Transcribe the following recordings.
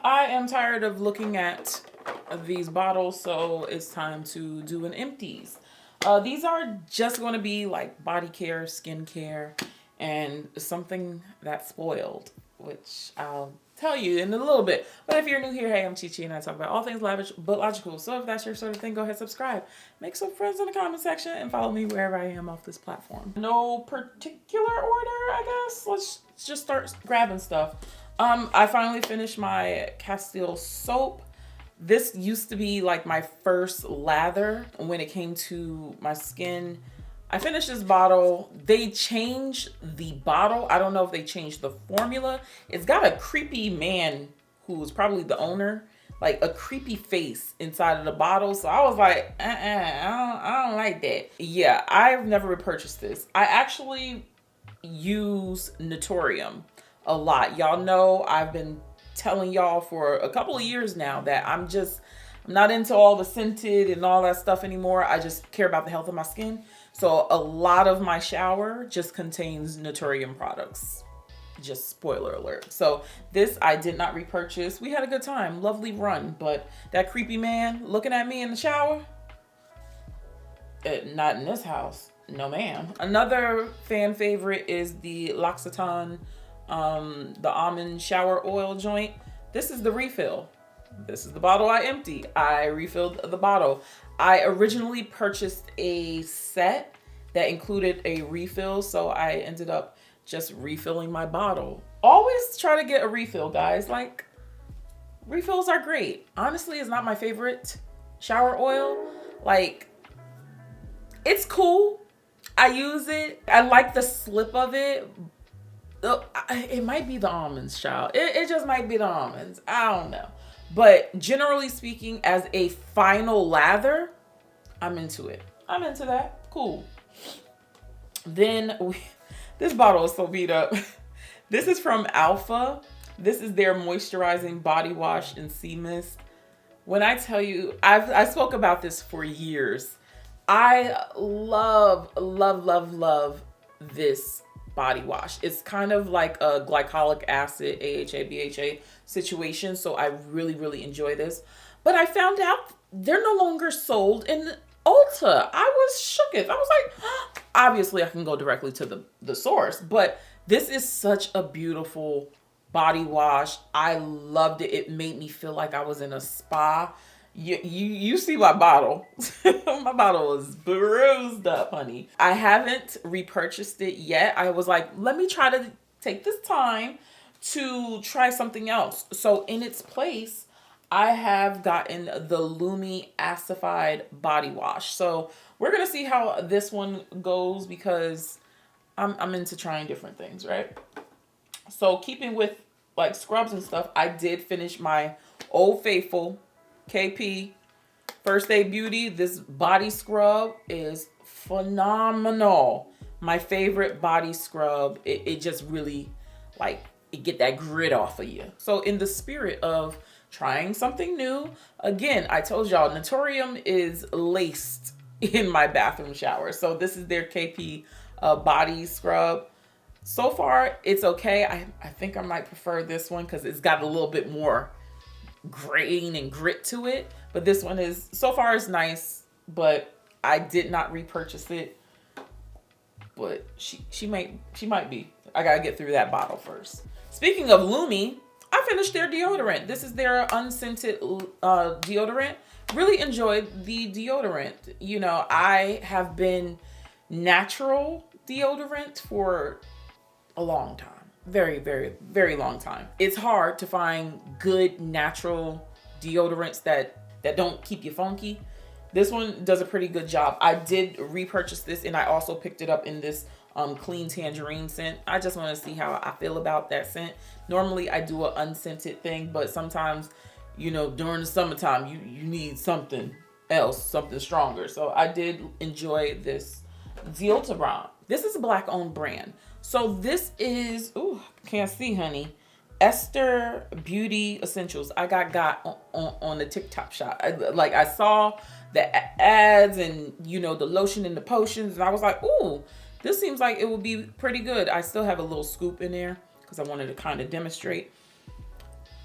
I am tired of looking at these bottles, so it's time to do an empties. These are just going to be like body care, skin care, and something that spoiled, which I'll tell you in a little bit. But if you're new here, hey, I'm Chi Chi, and I talk about all things lavish but logical. So if that's your sort of thing, go ahead, subscribe, make some friends in the comment section, and follow me wherever I am off this platform. No particular order, I guess. Let's just start grabbing stuff. I finally finished my Castile soap. This used to be like my first lather when it came to my skin. I finished this bottle. They changed the bottle. I don't know if they changed the formula. It's got a creepy man who's probably the owner, like a creepy face inside of the bottle. So I was like, I don't like that. Yeah, I've never repurchased this. I actually use Naturium a lot. Y'all know I've been telling y'all for a couple of years now that I'm not into all the scented and all that stuff anymore. I just care about the health of my skin. So a lot of my shower just contains Naturium products. Just spoiler alert. So this I did not repurchase. We had a good time, lovely run, but that creepy man looking at me in the shower, not in this house. No ma'am. Another fan favorite is the L'Occitane, the almond shower oil joint. This is the refill. This is the bottle I emptied. I refilled the bottle. I originally purchased a set that included a refill, so I ended up just refilling my bottle. Always try to get a refill, guys. Like, refills are great. Honestly, it's not my favorite shower oil. Like, it's cool. I use it. I like the slip of it. It might be the almonds, child. It just might be the almonds. I don't know. But generally speaking, as a final lather, I'm into it. I'm into that. Cool. Then this bottle is so beat up. This is from Alpha. This is their moisturizing body wash and sea mist. When I tell you, I spoke about this for years. I love this body wash. It's kind of like a glycolic acid, AHA, BHA situation. So I really enjoy this. But I found out they're no longer sold in Ulta. I was shooketh. I was like, obviously I can go directly to the source, but this is such a beautiful body wash. I loved it. It made me feel like I was in a spa. You see my bottle. My bottle is bruised up, honey. I haven't repurchased it yet. I was like, let me try to take this time to try something else. So in its place, I have gotten the Lume Acidified body wash. So we're going to see how this one goes because I'm into trying different things, right? So keeping with like scrubs and stuff, I did finish my Old Faithful KP First Day Beauty. This body scrub is phenomenal. My favorite body scrub. It just really, like, it get that grit off of you. So in the spirit of trying something new, again, I told y'all Naturium is laced in my bathroom shower. So this is their KP body scrub. So far, it's okay. I think I might prefer this one because it's got a little bit more grain and grit to it. But this one is, so far, it's nice. But I did not repurchase it. But she might be. I gotta get through that bottle first. Speaking of Lume, I finished their deodorant. This is their unscented deodorant. Really enjoyed the deodorant. You know, I have been natural deodorant for a long time. Very long time. It's hard to find good natural deodorants that don't keep you funky. This one does a pretty good job. I did repurchase this and I also picked it up in this clean tangerine scent. I just want to see how I feel about that scent. Normally I do an unscented thing, but sometimes, you know, during the summertime, you need something else, something stronger. So I did enjoy this Deodorant. This is a black owned brand. So this is, ooh, can't see, honey. Esther Beauty Essentials. I got on the TikTok shop. I saw the ads and, you know, the lotion and the potions. And I was like, ooh, this seems like it would be pretty good. I still have a little scoop in there because I wanted to kind of demonstrate.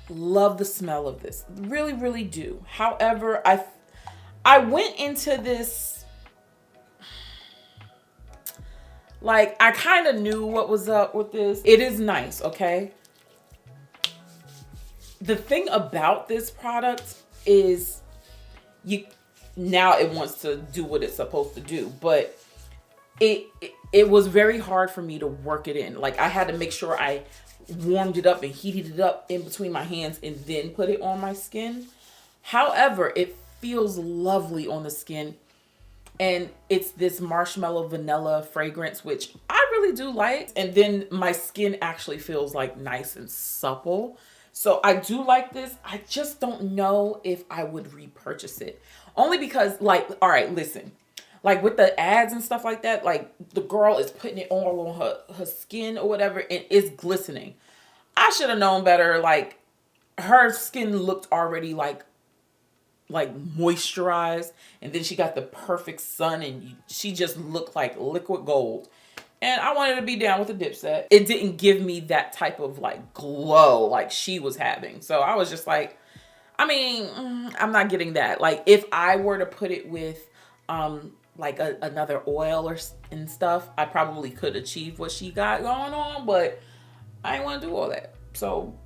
love the smell of this. Really, really do. However, I went into this like I kind of knew what was up with this. It is nice, okay? The thing about this product is now it wants to do what it's supposed to do, but it was very hard for me to work it in. Like I had to make sure I warmed it up and heated it up in between my hands and then put it on my skin. However, it feels lovely on the skin, and it's this marshmallow vanilla fragrance, which I really do like. And then my skin actually feels like nice and supple. So I do like this. I just don't know if I would repurchase it. Only because, like, all right, listen. Like with the ads and stuff like that, like the girl is putting it all on her skin or whatever, and it's glistening. I should have known better. Like her skin looked already like moisturized, and then she got the perfect sun, and she just looked like liquid gold. And I wanted to be down with the Dipset. It didn't give me that type of like glow like she was having. So I was just like, I mean, I'm not getting that. Like if I were to put it with like another oil and stuff, I probably could achieve what she got going on, but I didn't want to do all that. So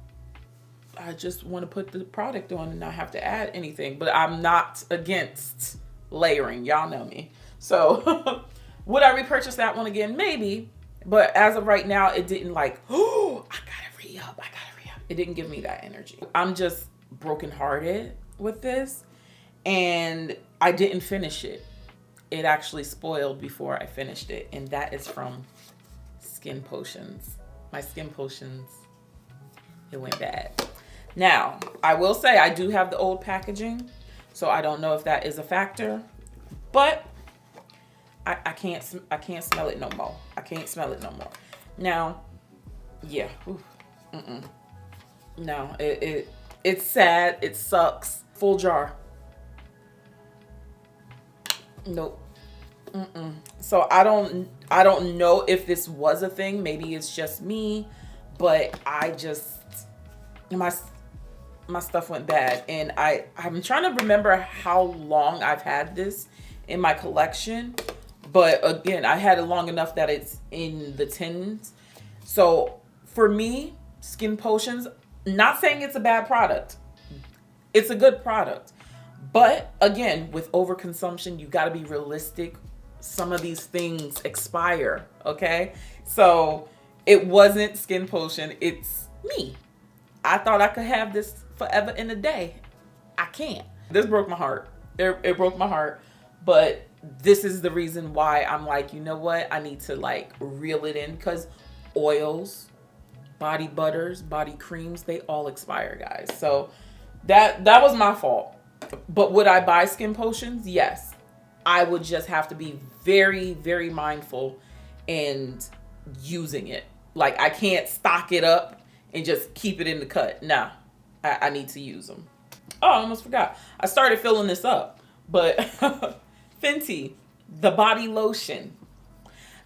I just want to put the product on and not have to add anything. But I'm not against layering. Y'all know me. So would I repurchase that one again? Maybe. But as of right now, it didn't like, oh, I gotta re-up. It didn't give me that energy. I'm just brokenhearted with this, and I didn't finish it. It actually spoiled before I finished it, and that is from Skinpotions. My Skinpotions, it went bad. Now, I will say I do have the old packaging, so I don't know if that is a factor, but I can't smell it no more. I can't smell it no more. Now, yeah, no, it's sad. It sucks. Full jar. Nope. So I don't know if this was a thing. Maybe it's just me, but I just my stuff went bad, and I'm trying to remember how long I've had this in my collection. But again, I had it long enough that it's in the tins. So for me, Skinpotions, not saying it's a bad product. It's a good product. But again, with overconsumption, you got to be realistic. Some of these things expire, okay? So it wasn't Skinpotion, it's me. I thought I could have this forever and a day. I can't. This broke my heart. It broke my heart. But this is the reason why I'm like, you know what? I need to like reel it in, because oils, body butters, body creams, they all expire, guys. So that was my fault. But would I buy Skinpotions? Yes. I would just have to be very, very mindful and using it. Like I can't stock it up and just keep it in the cut. Nah, I need to use them. Oh, I almost forgot. I started filling this up, but Fenty, the body lotion.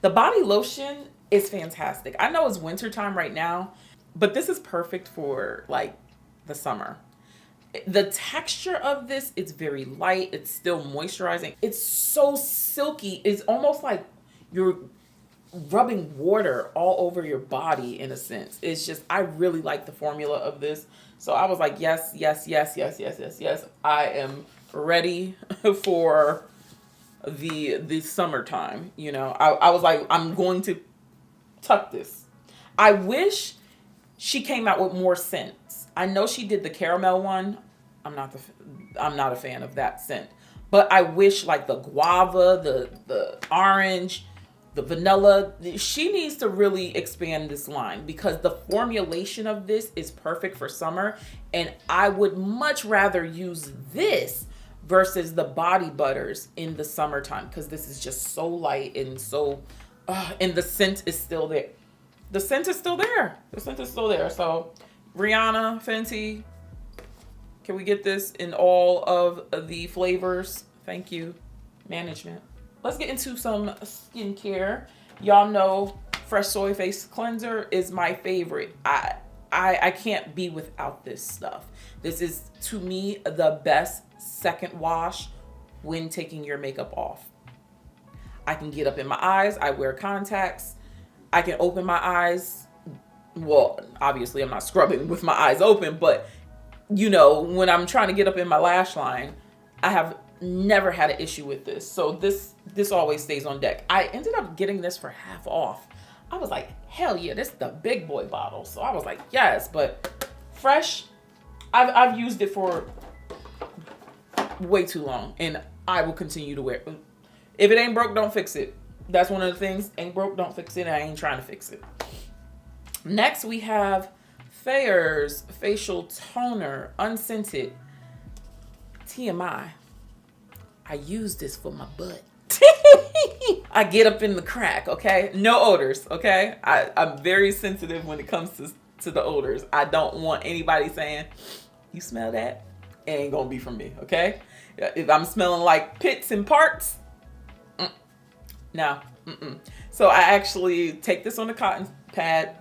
The body lotion is fantastic. I know it's wintertime right now, but this is perfect for like the summer. The texture of this, it's very light. It's still moisturizing. It's so silky. It's almost like you're rubbing water all over your body in a sense. It's just, I really like the formula of this. So I was like, yes. I am ready for the summertime. You know, I was like, I'm going to tuck this. I wish she came out with more scents. I know she did the caramel one. I'm not a fan of that scent. But I wish like the guava, the orange, the vanilla, she needs to really expand this line, because the formulation of this is perfect for summer, and I would much rather use this versus the body butters in the summertime, because this is just so light and so and the scent is still there. The scent is still there. So Rihanna, Fenty, can we get this in all of the flavors? Thank you, management. Let's get into some skincare. Y'all know Fresh Soy Face Cleanser is my favorite. I can't be without this stuff. This is, to me, the best second wash when taking your makeup off. I can get up in my eyes. I wear contacts. I can open my eyes. Well, obviously I'm not scrubbing with my eyes open, but you know, when I'm trying to get up in my lash line, I have never had an issue with this. So this always stays on deck. I ended up getting this for half off. I was like, hell yeah, this is the big boy bottle. So I was like, yes, but fresh, I've used it for way too long, and I will continue to wear it. If it ain't broke, don't fix it. That's one of the things. Ain't broke, don't fix it. I ain't trying to fix it. Next, we have Thayer's Facial Toner, Unscented. TMI. I use this for my butt. I get up in the crack, okay? No odors, okay? I'm very sensitive when it comes to the odors. I don't want anybody saying, you smell that? It ain't gonna be from me, okay? If I'm smelling like pits and parts, no. So I actually take this on the cotton pad,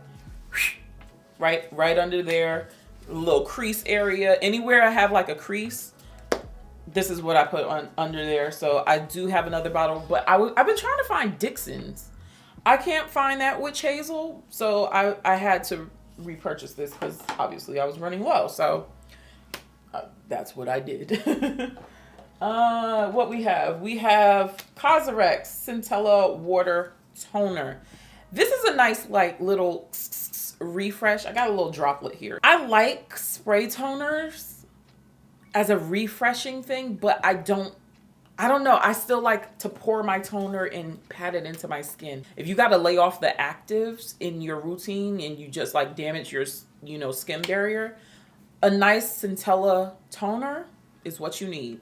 right under there, a little crease area. Anywhere I have like a crease, this is what I put on under there. So I do have another bottle, but I've been trying to find Dixon's. I can't find that witch hazel, so I had to repurchase this because obviously I was running low. So that's what I did. What we have? We have Carteret Centella Water Toner. This is a nice like little refresh. I got a little droplet here. I like spray toners as a refreshing thing, but I don't know. I still like to pour my toner and pat it into my skin. If you got to lay off the actives in your routine and you just like damage your, skin barrier, a nice Centella toner is what you need.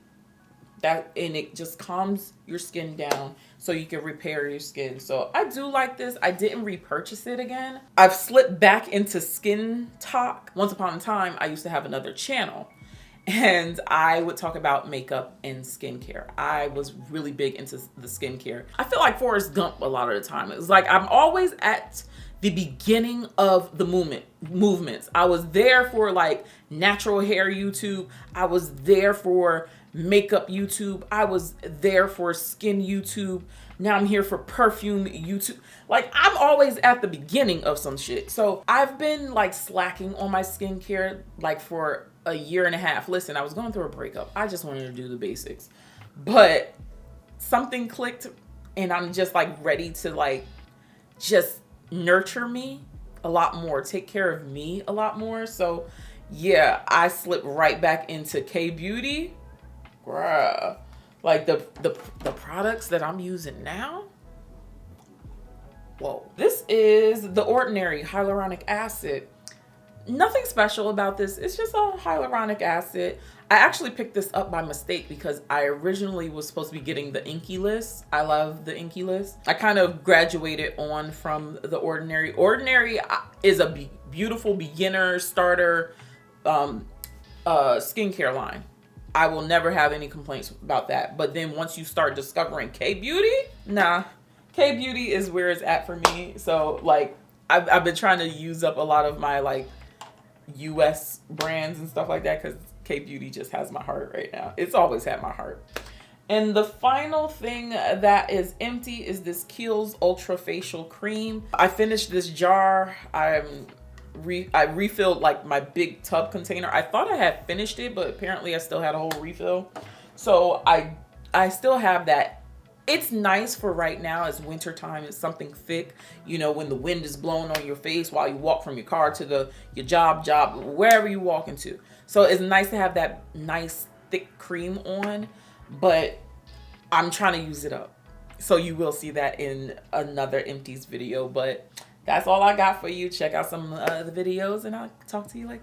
And it just calms your skin down so you can repair your skin. So I do like this. I didn't repurchase it again. I've slipped back into skin talk. Once upon a time, I used to have another channel and I would talk about makeup and skincare. I was really big into the skincare. I feel like Forrest Gump a lot of the time. It was like I'm always at the beginning of the movements. I was there for like natural hair YouTube. I was there for makeup YouTube. I was there for skin YouTube. Now I'm here for perfume YouTube. Like I'm always at the beginning of some shit. So I've been like slacking on my skincare like for a year and a half. Listen, I was going through a breakup. I just wanted to do the basics, but something clicked and I'm just like ready to like just nurture me a lot more, take care of me a lot more. So yeah, I slipped right back into K-Beauty. Bruh. Like the products that I'm using now. Whoa. This is The Ordinary Hyaluronic Acid. Nothing special about this. It's just a hyaluronic acid. I actually picked this up by mistake because I originally was supposed to be getting the Inky List. I love the Inky List. I kind of graduated on from The Ordinary. Ordinary is a beautiful beginner starter skincare line. I will never have any complaints about that. But then once you start discovering K-Beauty, nah. K-Beauty is where it's at for me. So like I've been trying to use up a lot of my like US brands and stuff like that because K-Beauty just has my heart right now. It's always had my heart. And the final thing that is empty is this Kiehl's Ultra Facial Cream. I finished this jar. I refilled like my big tub container. I thought I had finished it, but apparently I still had a whole refill. So I still have that. It's nice for right now. It's winter time. It's something thick, when the wind is blowing on your face while you walk from your car to your job, wherever you walk into. So it's nice to have that nice thick cream on, but I'm trying to use it up. So you will see that in another Empties video, but that's all I got for you. Check out some of the videos and I'll talk to you later.